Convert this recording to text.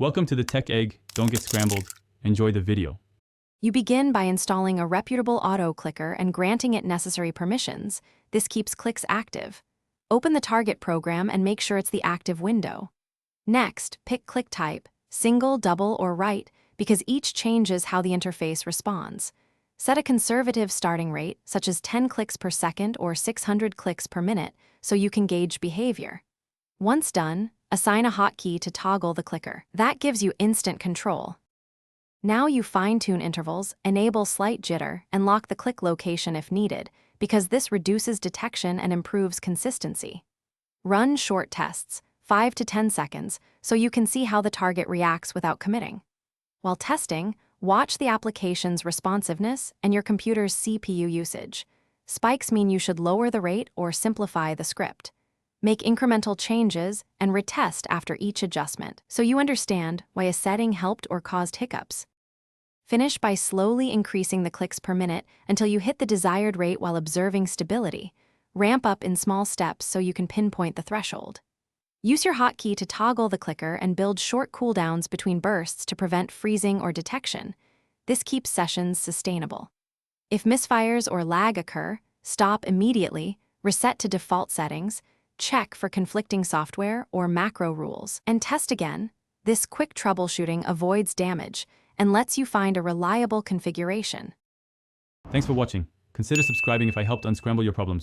Welcome to the Tech Egg. Don't get scrambled. Enjoy the video. You begin by installing a reputable auto clicker and granting it necessary permissions. This keeps clicks active. Open the target program and make sure it's the active window. Next, pick click type, single, double, or write, because each changes how the interface responds. Set a conservative starting rate, such as 10 clicks per second or 600 clicks per minute, so you can gauge behavior. Once done, assign a hotkey to toggle the clicker. That gives you instant control. Now you fine-tune intervals, enable slight jitter, and lock the click location if needed, because this reduces detection and improves consistency. Run short tests, 5 to 10 seconds, so you can see how the target reacts without committing. While testing, watch the application's responsiveness and your computer's CPU usage. Spikes mean you should lower the rate or simplify the script. Make incremental changes and retest after each adjustment, so you understand why a setting helped or caused hiccups. Finish by slowly increasing the clicks per minute until you hit the desired rate while observing stability. Ramp up in small steps so you can pinpoint the threshold. Use your hotkey to toggle the clicker and build short cooldowns between bursts to prevent freezing or detection. This keeps sessions sustainable. If misfires or lag occur, stop immediately, reset to default settings, check for conflicting software or macro rules, and test again. This quick troubleshooting avoids damage and lets you find a reliable configuration. Thanks for watching. Consider subscribing if I helped unscramble your problems.